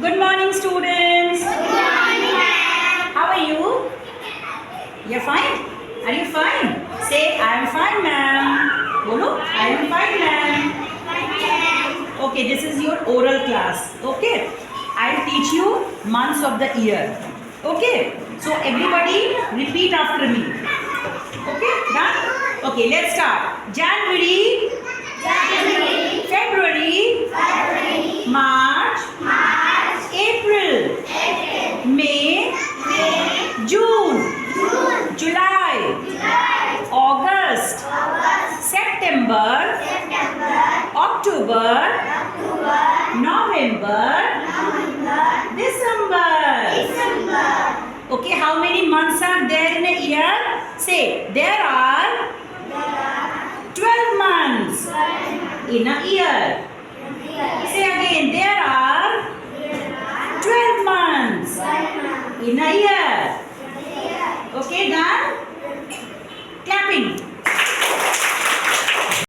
Good morning, students. Good morning, ma'am. How are you? You're fine? Are you fine? Say, I am fine, ma'am. Bolo, I am fine, ma'am. Okay, this is your oral class. Okay, I'll teach you months of the year. Okay, so everybody repeat after me. Okay, done? Okay, let's start. January, February, March, April, May, June, July, August, September, October, November, December. Okay, how many months are there in a year? Say, there are 12 months in a year. Say again, there are 12 months in a year.